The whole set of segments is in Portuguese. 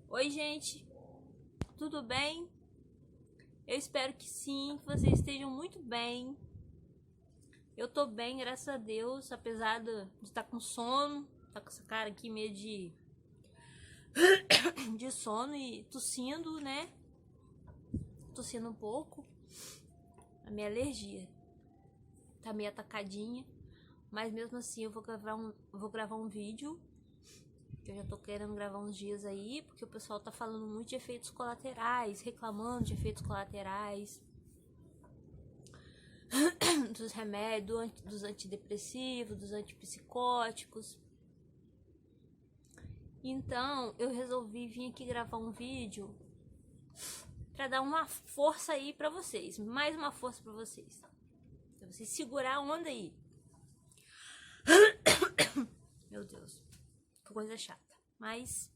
Oi, gente, tudo bem? Eu espero que sim, que vocês estejam muito bem. Eu tô bem, graças a Deus, apesar de estar com sono, tá com essa cara aqui meio de sono e tossindo, né? Tossindo um pouco. A minha alergia tá meio atacadinha, mas mesmo assim eu vou gravar um vídeo. Que eu já tô querendo gravar uns dias aí, porque o pessoal tá falando muito de efeitos colaterais, reclamando de efeitos colaterais dos remédios, dos antidepressivos, dos antipsicóticos. Então, eu resolvi vir aqui gravar um vídeo pra dar uma força aí pra vocês, mais uma força pra vocês. Pra vocês segurar a onda aí. Meu Deus, que coisa chata. Mas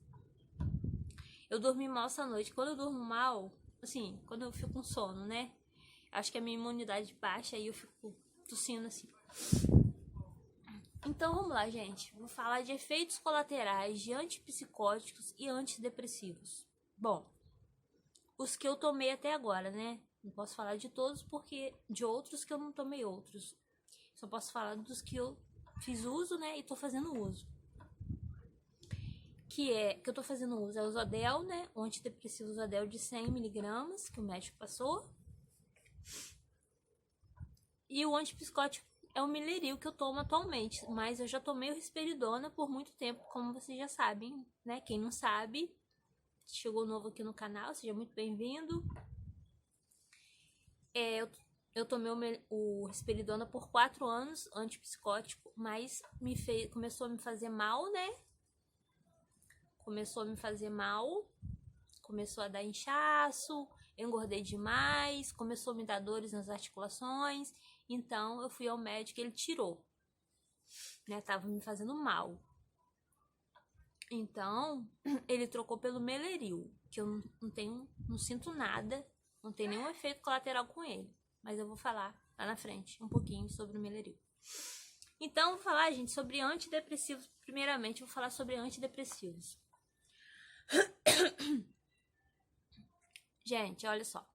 eu dormi mal essa noite. Quando eu durmo mal, assim, quando eu fico com sono, né? Acho que a minha imunidade baixa e eu fico tossindo assim. Então vamos lá, gente. Vou falar de efeitos colaterais de antipsicóticos e antidepressivos. Bom, os que eu tomei até agora, né? Não posso falar de todos porque de outros que eu não tomei outros. Só posso falar dos que eu fiz uso, né? E tô fazendo uso. Que eu tô fazendo uso é o Zodel, né? O antidepressivo Zodel de 100mg, que o médico passou. E o antipsicótico é o Mileril que eu tomo atualmente, mas eu já tomei o Risperidona por muito tempo, como vocês já sabem, né? Quem não sabe, chegou novo aqui no canal, seja muito bem-vindo. Eu tomei o Risperidona por 4 anos, antipsicótico, mas começou a me fazer mal, né? Começou a me fazer mal, começou a dar inchaço, engordei demais, começou a me dar dores nas articulações, então eu fui ao médico e ele tirou, né? Tava me fazendo mal. Então, ele trocou pelo Meleril, que eu não sinto nada, não tem nenhum efeito colateral com ele, mas eu vou falar lá na frente um pouquinho sobre o Meleril. Então, vou falar, gente, sobre antidepressivos. Primeiramente, vou falar sobre antidepressivos. Gente, olha só.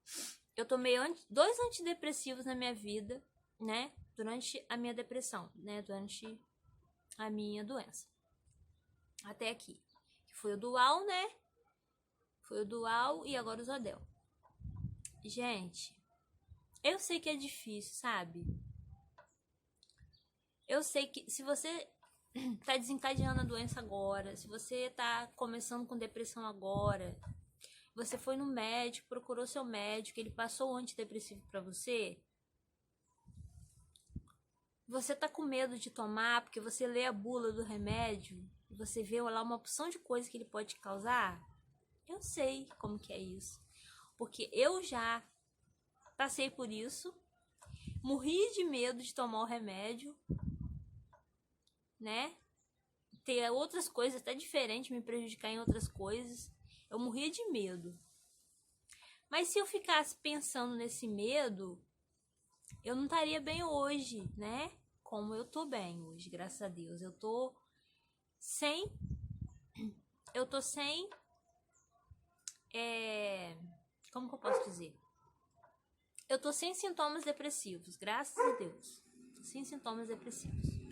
Eu tomei 2 antidepressivos na minha vida, né? Durante a minha depressão, né? Durante a minha doença. Até aqui. Que foi o Dual, né? Foi o Dual e agora o Zodel. Gente, eu sei que é difícil, sabe? Eu sei que se você tá desencadeando a doença agora, se você tá começando com depressão agora, você foi no médico, procurou seu médico, ele passou o antidepressivo pra você, você tá com medo de tomar porque você lê a bula do remédio e você vê lá uma opção de coisa que ele pode te causar. Eu sei como que é isso, porque eu já passei por isso, morri de medo de tomar o remédio, né? Ter outras coisas até diferentes, me prejudicar em outras coisas. Eu morria de medo. Mas se eu ficasse pensando nesse medo, eu não estaria bem hoje, né? Como eu tô bem hoje, graças a Deus. Eu tô sem... Como que eu posso dizer? Eu tô sem sintomas depressivos, graças a Deus. Tô sem sintomas depressivos.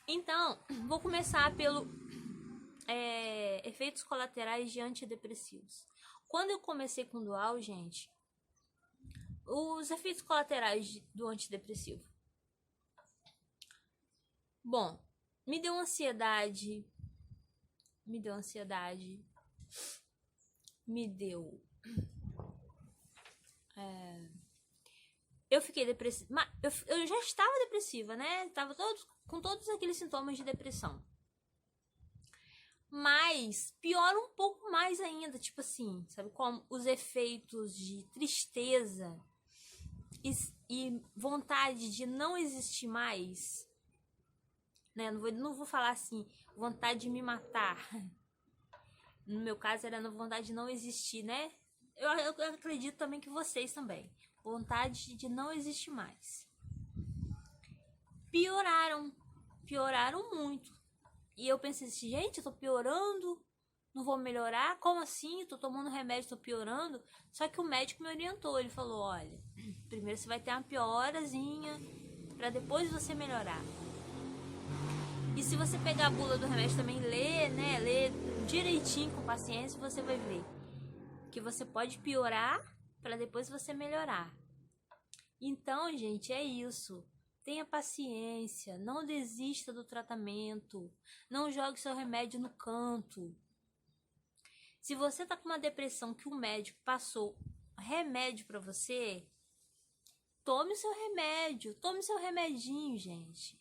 Então, vou começar pelo efeitos colaterais de antidepressivos. Quando eu comecei com o Dual, gente, os efeitos colaterais do antidepressivo. Bom, me deu ansiedade, me deu... Eu fiquei depressiva, eu já estava depressiva, né? Tava com todos aqueles sintomas de depressão. Mas piora um pouco mais ainda, tipo assim, sabe? Como os efeitos de tristeza e vontade de não existir mais, né? Não vou falar assim, vontade de me matar. No meu caso era vontade de não existir, né? Eu acredito também que vocês também. Vontade de não existir mais. Pioraram muito. E eu pensei assim, gente, eu tô piorando, não vou melhorar? Como assim? Tô tomando remédio, tô piorando? Só que o médico me orientou, ele falou, olha, primeiro você vai ter uma piorazinha, pra depois você melhorar. E se você pegar a bula do remédio também, ler direitinho, com paciência, você vai ver que você pode piorar para depois você melhorar. Então, gente, é isso. Tenha paciência, não desista do tratamento, não jogue seu remédio no canto. Se você tá com uma depressão que o médico passou remédio para você, tome o seu remedinho, gente.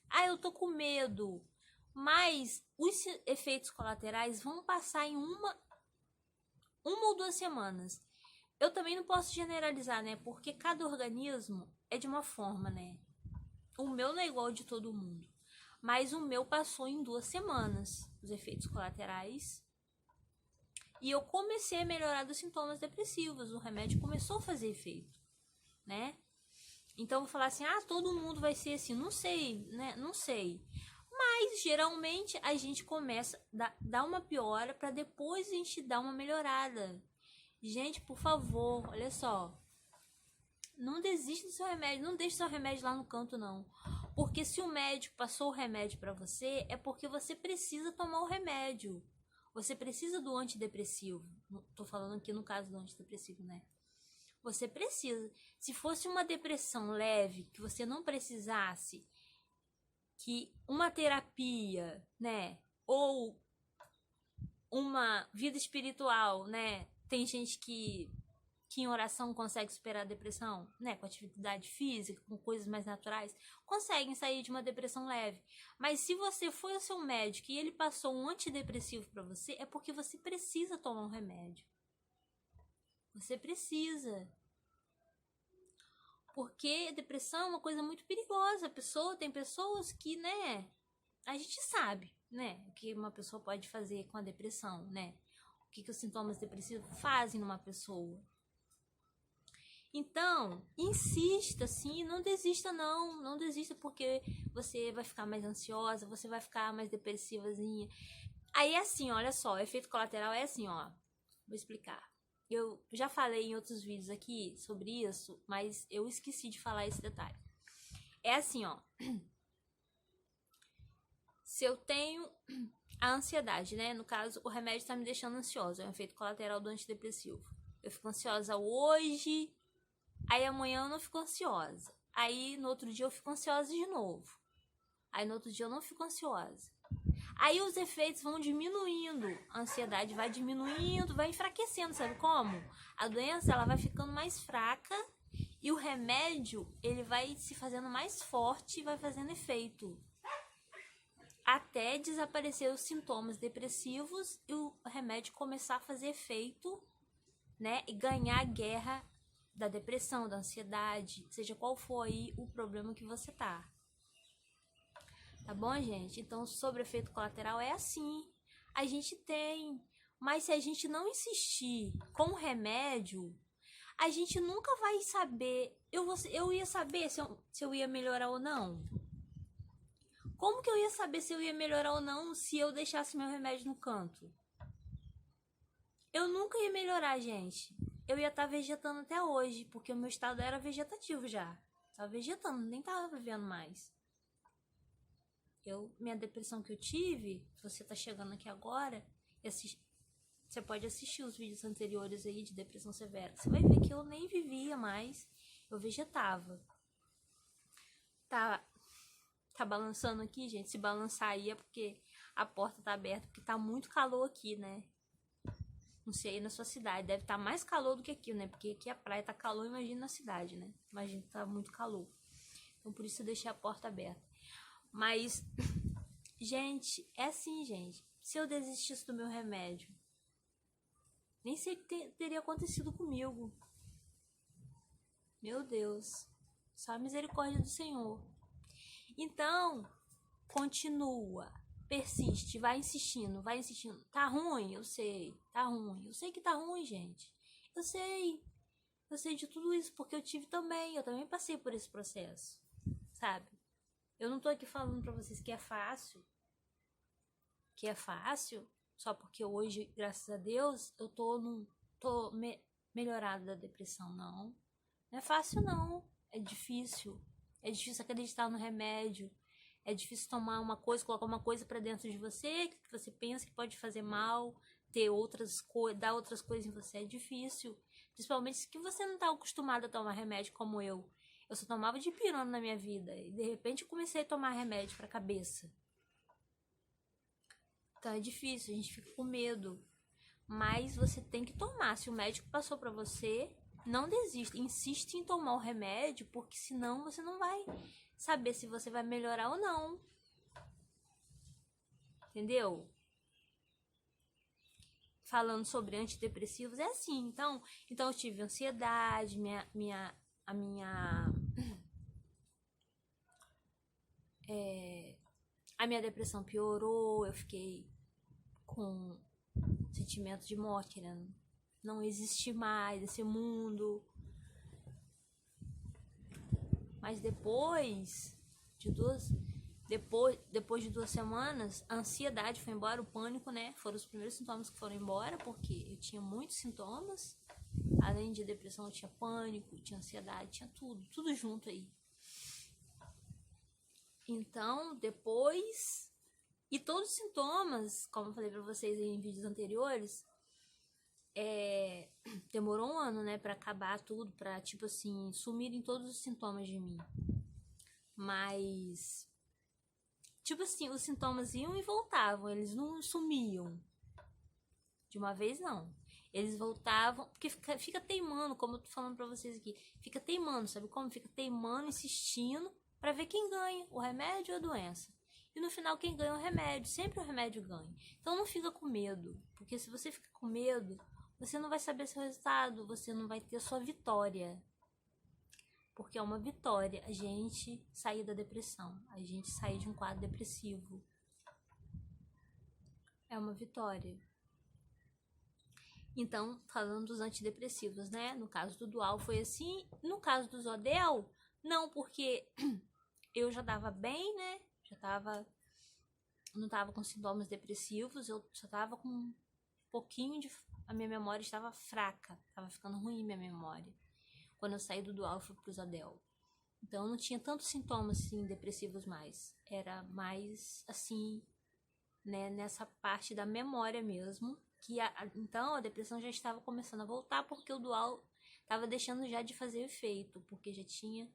Ah, eu tô com medo, mas os efeitos colaterais vão passar em uma ou 2 semanas. Eu também não posso generalizar, né? Porque cada organismo é de uma forma, né? O meu não é igual de todo mundo. Mas o meu passou em 2 semanas, os efeitos colaterais. E eu comecei a melhorar dos sintomas depressivos. O remédio começou a fazer efeito, né? Então, eu vou falar assim, todo mundo vai ser assim. Não sei, né? Não sei. Mas, geralmente, a gente começa a dar uma piora para depois a gente dar uma melhorada. Gente, por favor, olha só. Não desista do seu remédio. Não deixe seu remédio lá no canto, não. Porque se o médico passou o remédio para você, é porque você precisa tomar o remédio. Você precisa do antidepressivo. Tô falando aqui no caso do antidepressivo, né? Você precisa. Se fosse uma depressão leve, que você não precisasse que uma terapia, né? Ou uma vida espiritual, né? Tem gente que em oração consegue superar a depressão, né? Com atividade física, com coisas mais naturais, conseguem sair de uma depressão leve. Mas se você foi ao seu médico e ele passou um antidepressivo para você, é porque você precisa tomar um remédio. Você precisa. Porque a depressão é uma coisa muito perigosa. Tem pessoas que, né? A gente sabe, né? O que uma pessoa pode fazer com a depressão, né? O que os sintomas depressivos fazem numa pessoa. Então, insista, sim, não desista não. Não desista porque você vai ficar mais ansiosa, você vai ficar mais depressivazinha. Aí é assim, olha só, o efeito colateral é assim, ó. Vou explicar. Eu já falei em outros vídeos aqui sobre isso, mas eu esqueci de falar esse detalhe. É assim, ó. Se eu tenho a ansiedade, né? No caso, o remédio tá me deixando ansiosa. É um efeito colateral do antidepressivo. Eu fico ansiosa hoje, aí amanhã eu não fico ansiosa. Aí no outro dia eu fico ansiosa de novo. Aí no outro dia eu não fico ansiosa. Aí os efeitos vão diminuindo, a ansiedade vai diminuindo, vai enfraquecendo, sabe como? A doença ela vai ficando mais fraca e o remédio ele vai se fazendo mais forte e vai fazendo efeito. Até desaparecer os sintomas depressivos e o remédio começar a fazer efeito, né? E ganhar a guerra da depressão, da ansiedade, seja qual for aí o problema que você tá. Tá bom, gente? Então, sobre efeito colateral é assim. A gente tem. Mas se a gente não insistir com o remédio, a gente nunca vai saber. Eu ia saber se eu ia melhorar ou não. Como que eu ia saber se eu ia melhorar ou não se eu deixasse meu remédio no canto? Eu nunca ia melhorar, gente. Eu ia estar vegetando até hoje, porque o meu estado era vegetativo já. Tava vegetando, nem tava vivendo mais. Minha depressão que eu tive, você tá chegando aqui agora, você pode assistir os vídeos anteriores aí de depressão severa. Você vai ver que eu nem vivia mais, eu vegetava. Tá balançando aqui, gente? Se balançar aí é porque a porta tá aberta, porque tá muito calor aqui, né? Não sei aí na sua cidade, deve estar mais calor do que aqui, né? Porque aqui a praia tá calor, imagina na cidade, né? Imagina que tá muito calor. Então por isso eu deixei a porta aberta. Mas, gente, é assim, gente. Se eu desistisse do meu remédio, nem sei o que teria acontecido comigo. Meu Deus. Só a misericórdia do Senhor. Então, continua. Persiste, vai insistindo, vai insistindo. Tá ruim? Eu sei. Tá ruim. Eu sei que tá ruim, gente. Eu sei. Eu sei de tudo isso porque eu tive também. Eu também passei por esse processo. Sabe? Eu não tô aqui falando pra vocês que é fácil. que é fácil, só porque hoje, graças a Deus, eu tô melhorada da depressão, não. Não é fácil, não. É difícil. É difícil acreditar no remédio. É difícil tomar uma coisa, colocar uma coisa pra dentro de você, que você pensa que pode fazer mal, ter outras coisas, dar outras coisas em você. É difícil. Principalmente se você não tá acostumado a tomar remédio como eu. Eu só tomava dipirona na minha vida. E de repente eu comecei a tomar remédio pra cabeça. Então é difícil, a gente fica com medo. Mas você tem que tomar. Se o médico passou pra você, não desista. Insiste em tomar o remédio, porque senão você não vai saber se você vai melhorar ou não. Entendeu? Falando sobre antidepressivos, é assim. Então eu tive ansiedade, a minha depressão piorou, eu fiquei com sentimento de morte, querendo não existir mais esse mundo. Mas depois de 2 semanas, a ansiedade foi embora, o pânico, né? Foram os primeiros sintomas que foram embora, porque eu tinha muitos sintomas. Além de depressão, eu tinha pânico, tinha ansiedade, tinha tudo junto aí. Então, depois... E todos os sintomas, como eu falei pra vocês em vídeos anteriores, demorou 1 ano, né, pra acabar tudo, pra, tipo assim, sumirem todos os sintomas de mim. Mas, tipo assim, os sintomas iam e voltavam, eles não sumiam. De uma vez, não. Eles voltavam, porque fica teimando, como eu tô falando pra vocês aqui. Fica teimando, sabe como? Fica teimando, insistindo, pra ver quem ganha, o remédio ou a doença. E no final quem ganha é o remédio, sempre o remédio ganha. Então não fica com medo, porque se você fica com medo, você não vai saber seu resultado, você não vai ter sua vitória. Porque é uma vitória a gente sair da depressão, a gente sair de um quadro depressivo. É uma vitória. Então, falando dos antidepressivos, né? No caso do Dual foi assim. No caso do Zodel, não, porque eu já tava bem, né? Não tava com sintomas depressivos, eu só tava com um pouquinho de... A minha memória estava fraca, tava ficando ruim minha memória. Quando eu saí do Dual, eu fui pro Zodel. Então, eu não tinha tantos sintomas, assim, depressivos mais. Era mais, assim, né, nessa parte da memória mesmo. Então, a depressão já estava começando a voltar, porque o Dual estava deixando já de fazer efeito. Porque já tinha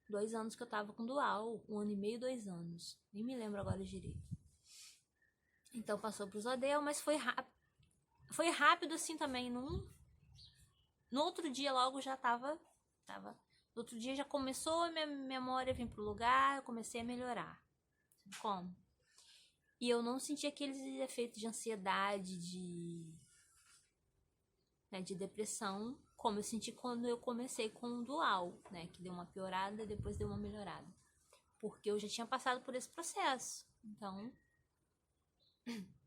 2 anos que eu tava com Dual. 1 ano e meio, 2 anos. Nem me lembro agora direito. Então, passou pro Zodel, mas foi rápido. Foi rápido, assim, também. No outro dia, logo, já tava... No outro dia, já começou a minha memória a vir pro lugar. Eu comecei a melhorar. Como? E eu não senti aqueles efeitos de ansiedade, de depressão, como eu senti quando eu comecei com o Dual, né? Que deu uma piorada e depois deu uma melhorada. Porque eu já tinha passado por esse processo. Então,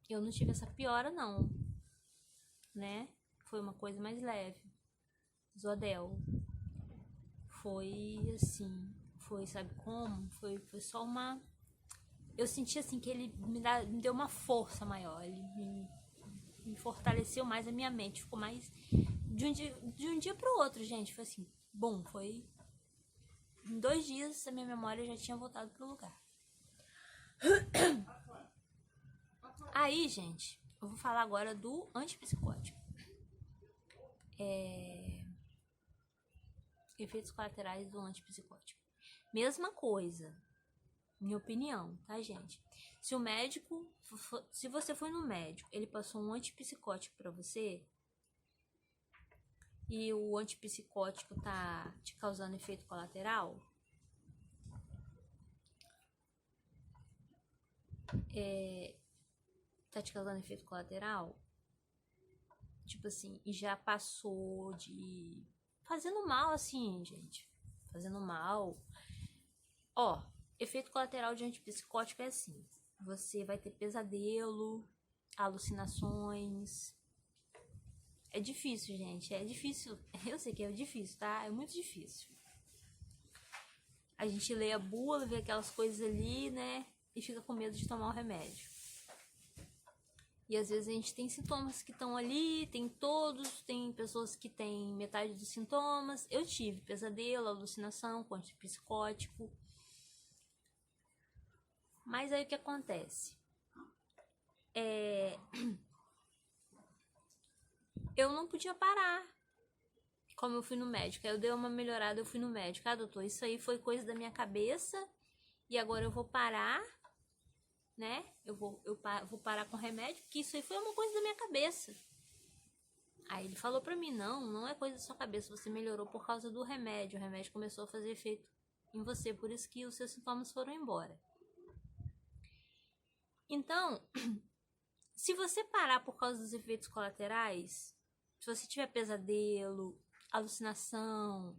eu não tive essa piora, não. Né? Foi uma coisa mais leve. Zodel. Foi assim. Foi, sabe como? Foi só uma... Eu senti assim que ele me deu uma força maior. Ele me fortaleceu mais a minha mente. Ficou mais... De um dia pro outro, gente. Foi assim, bom, foi... Em 2 dias a minha memória já tinha voltado pro lugar. Aí, gente, eu vou falar agora do antipsicótico. Efeitos colaterais do antipsicótico. Mesma coisa. Minha opinião, tá, gente? Se o médico... Se você foi no médico, ele passou um antipsicótico pra você... E o antipsicótico tá te causando efeito colateral... Tá te causando efeito colateral... Tipo assim, e já passou de... Fazendo mal, assim, gente. Fazendo mal. Ó, efeito colateral de antipsicótico é assim. Você vai ter pesadelo, alucinações. É difícil, gente. É difícil. Eu sei que é difícil, tá? É muito difícil. A gente lê a bula, vê aquelas coisas ali, né? E fica com medo de tomar o remédio. E às vezes a gente tem sintomas que estão ali, tem todos, tem pessoas que têm metade dos sintomas. Eu tive pesadelo, alucinação com antipsicótico. Mas aí o que acontece? Eu não podia parar. Como eu fui no médico, aí eu dei uma melhorada, eu fui no médico. Ah, doutor, isso aí foi coisa da minha cabeça e agora eu vou parar, né? Eu vou parar com remédio, porque isso aí foi uma coisa da minha cabeça. Aí ele falou pra mim, não é coisa da sua cabeça, você melhorou por causa do remédio. O remédio começou a fazer efeito em você, por isso que os seus sintomas foram embora. Então, se você parar por causa dos efeitos colaterais, se você tiver pesadelo, alucinação,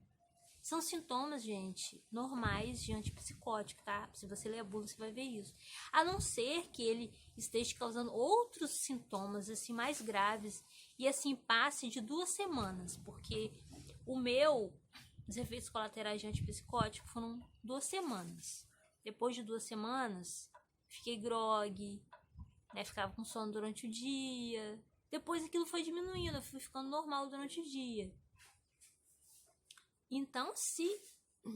são sintomas, gente, normais de antipsicótico, tá? Se você ler a bula, você vai ver isso. A não ser que ele esteja causando outros sintomas, assim, mais graves, e assim, passe de 2 semanas, porque os efeitos colaterais de antipsicótico foram 2 semanas. Depois de 2 semanas, fiquei grogue, né? Ficava com sono durante o dia. Depois aquilo foi diminuindo, eu fui ficando normal durante o dia. Então,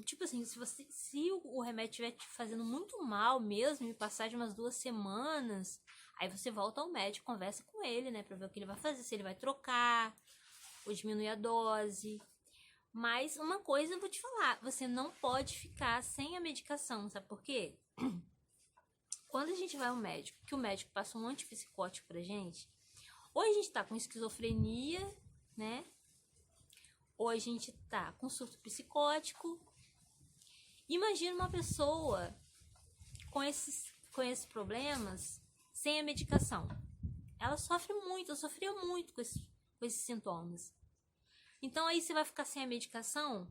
tipo assim, se o remédio estiver te fazendo muito mal mesmo, e passar de umas 2 semanas, aí você volta ao médico, conversa com ele, né, pra ver o que ele vai fazer, se ele vai trocar ou diminuir a dose. Mas uma coisa eu vou te falar, você não pode ficar sem a medicação, sabe por quê? Quando a gente vai ao médico, que o médico passa um antipsicótico pra gente, ou a gente tá com esquizofrenia, né? Ou a gente tá com surto psicótico. Imagina uma pessoa com esses problemas sem a medicação. Ela sofre muito, eu sofria muito com esses sintomas. Então aí você vai ficar sem a medicação,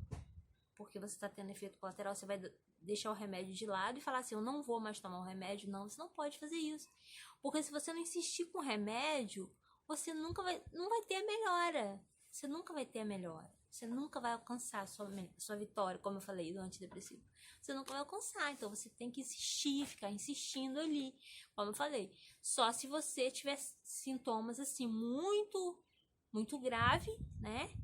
porque você tá tendo efeito colateral, você vai deixar o remédio de lado e falar assim, eu não vou mais tomar o remédio. Não, você não pode fazer isso. Porque se você não insistir com o remédio, você não vai ter a melhora. Você nunca vai ter a melhora. Você nunca vai alcançar a sua vitória, como eu falei, do antidepressivo. Você nunca vai alcançar, então você tem que insistir, ficar insistindo ali. Como eu falei, só se você tiver sintomas assim, muito, muito grave, né?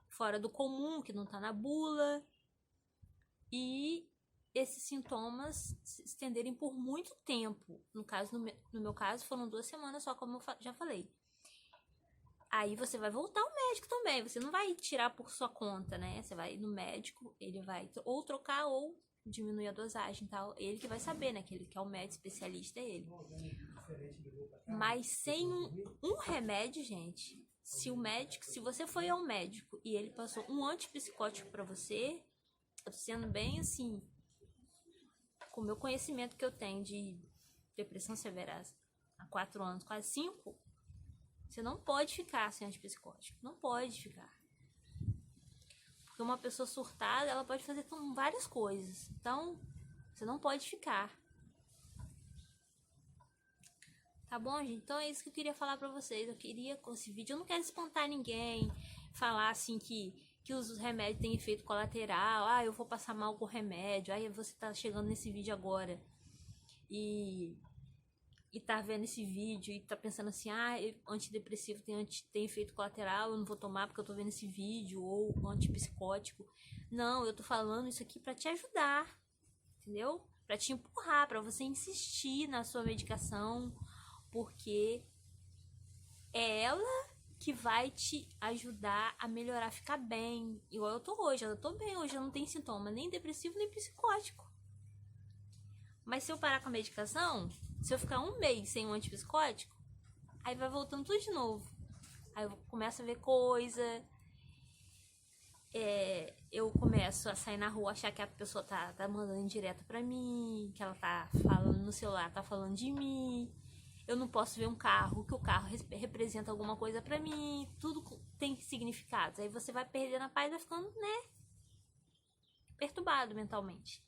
Fora do comum, que não tá na bula. E esses sintomas se estenderem por muito tempo. No meu caso, foram 2 semanas só, como eu já falei. Aí você vai voltar ao médico também. Você não vai tirar por sua conta, né? Você vai no médico, ele vai ou trocar ou diminuir a dosagem e tal. Ele que vai saber, né? Que ele que é o médico especialista, é ele. Mas sem um remédio, gente. Se você foi ao médico e ele passou um antipsicótico pra você, eu tô sendo bem assim, com o meu conhecimento que eu tenho de depressão severa há 4 anos, quase 5, você não pode ficar sem antipsicótico. Não pode ficar. Porque uma pessoa surtada, ela pode fazer várias coisas. Então, você não pode ficar. Tá bom, gente? Então é isso que eu queria falar pra vocês. Eu queria, com esse vídeo, eu não quero espantar ninguém, falar assim que os remédios têm efeito colateral. Ah, eu vou passar mal com o remédio. Aí você tá chegando nesse vídeo agora e tá vendo esse vídeo e tá pensando assim, ah, antidepressivo tem efeito colateral, eu não vou tomar porque eu tô vendo esse vídeo, ou antipsicótico. Não, eu tô falando isso aqui pra te ajudar, entendeu? Pra te empurrar, pra você insistir na sua medicação, porque é ela que vai te ajudar a melhorar, a ficar bem. Igual eu tô hoje, eu tô bem hoje, eu não tenho sintoma nem depressivo nem psicótico. Mas se eu parar com a medicação, se eu ficar 1 mês sem um antipsicótico, aí vai voltando tudo de novo. Aí eu começo a ver coisa, eu começo a sair na rua, achar que a pessoa tá mandando indireta pra mim, que ela tá falando no celular, tá falando de mim. Eu não posso ver um carro, que o carro representa alguma coisa pra mim. Tudo tem significados. Aí você vai perdendo a paz e vai ficando, né, perturbado mentalmente.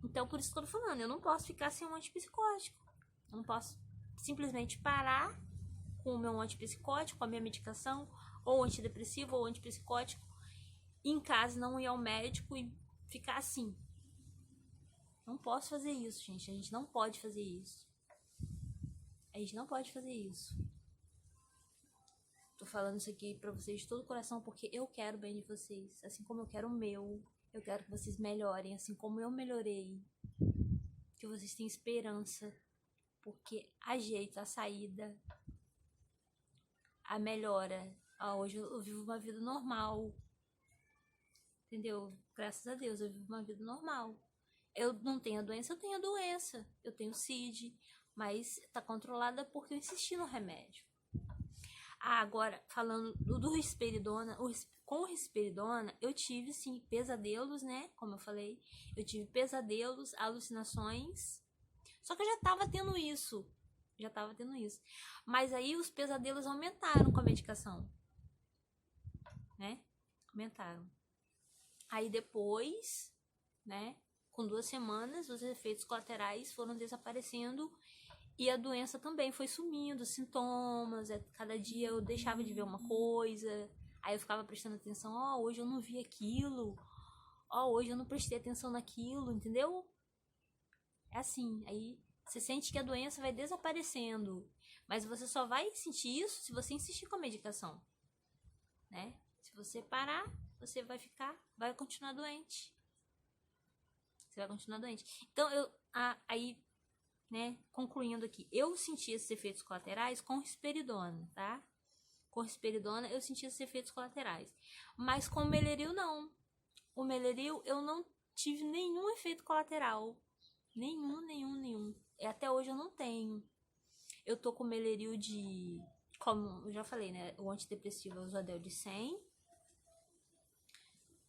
Então, por isso que eu tô falando, eu não posso ficar sem um antipsicótico. Eu não posso simplesmente parar com o meu antipsicótico, com a minha medicação, ou antidepressivo, ou antipsicótico, e em casa não ir ao médico e ficar assim. Não posso fazer isso, gente. A gente não pode fazer isso. A gente não pode fazer isso. Tô falando isso aqui pra vocês de todo o coração porque eu quero o bem de vocês. Assim como eu quero o meu. Eu quero que vocês melhorem, assim como eu melhorei. Que vocês tenham esperança. Porque a jeito, a saída, a melhora. Hoje eu vivo uma vida normal. Entendeu? Graças a Deus, eu vivo uma vida normal. Eu não tenho a doença, eu tenho a doença. Eu tenho CID, mas tá controlada porque eu insisti no remédio. Agora, falando do risperidona, com o risperidona, eu tive, sim, pesadelos, né? Como eu falei, eu tive pesadelos, alucinações. Só que eu já tava tendo isso. Mas aí os pesadelos aumentaram com a medicação, né? Aumentaram. Aí depois, né? Com 2 semanas, os efeitos colaterais foram desaparecendo e a doença também foi sumindo, sintomas. Cada dia eu deixava de ver uma coisa, aí eu ficava prestando atenção. Hoje eu não vi aquilo. Hoje eu não prestei atenção naquilo, entendeu? É assim, aí você sente que a doença vai desaparecendo, mas você só vai sentir isso se você insistir com a medicação, né? Se você parar, você vai continuar doente. Você vai continuar doente. Então, aí, né, concluindo aqui, eu senti esses efeitos colaterais com risperidona, tá? Com risperidona eu senti esses efeitos colaterais. Mas com o Meleril, não. O Meleril eu não tive nenhum efeito colateral. Nenhum. Até hoje eu não tenho. Eu tô com o Meleril de... Como eu já falei, né? O antidepressivo é o Zodel de 100.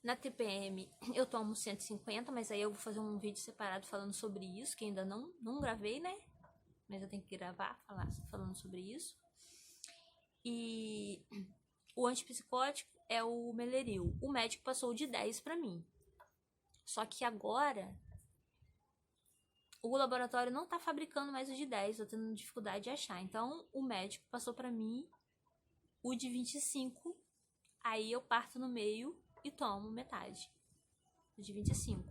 Na TPM eu tomo 150, mas aí eu vou fazer um vídeo separado falando sobre isso, que ainda não gravei, né? Mas eu tenho que gravar, falando sobre isso. E o antipsicótico é o Meleril. O médico passou de 10 pra mim. Só que agora o laboratório não tá fabricando mais o de 10, tô tendo dificuldade de achar. Então o médico passou pra mim o de 25. Aí eu parto no meio e tomo metade de 25.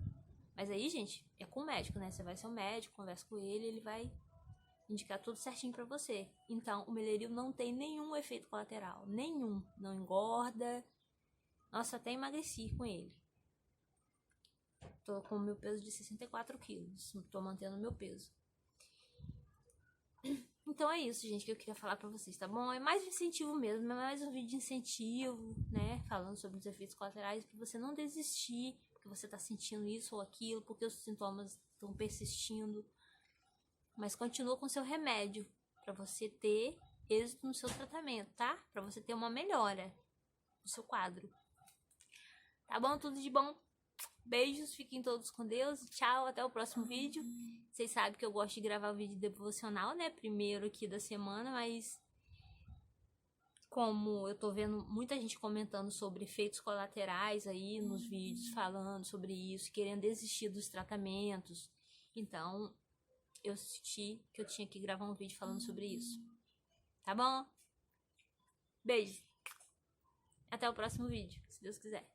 Mas aí, gente, é com o médico, né? Você vai ser o médico, conversa com ele vai indicar tudo certinho pra você. Então, o Meleril não tem nenhum efeito colateral. Nenhum. Não engorda. Nossa, até emagreci com ele. Tô com o meu peso de 64 quilos. Tô mantendo o meu peso. Então é isso, gente, que eu queria falar pra vocês, tá bom? É mais um incentivo mesmo, é mais um vídeo de incentivo, né? Falando sobre os efeitos colaterais, pra você não desistir, porque você tá sentindo isso ou aquilo, porque os sintomas estão persistindo. Mas continua com seu remédio, pra você ter êxito no seu tratamento, tá? Pra você ter uma melhora no seu quadro. Tá bom? Tudo de bom. Beijos, fiquem todos com Deus. Tchau, até o próximo vídeo. Vocês sabem que eu gosto de gravar o vídeo devocional, né? Primeiro aqui da semana, mas como eu tô vendo muita gente comentando sobre efeitos colaterais aí nos vídeos, falando sobre isso, querendo desistir dos tratamentos, então eu senti que eu tinha que gravar um vídeo falando sobre isso. Tá bom? Beijo. Até o próximo vídeo, se Deus quiser.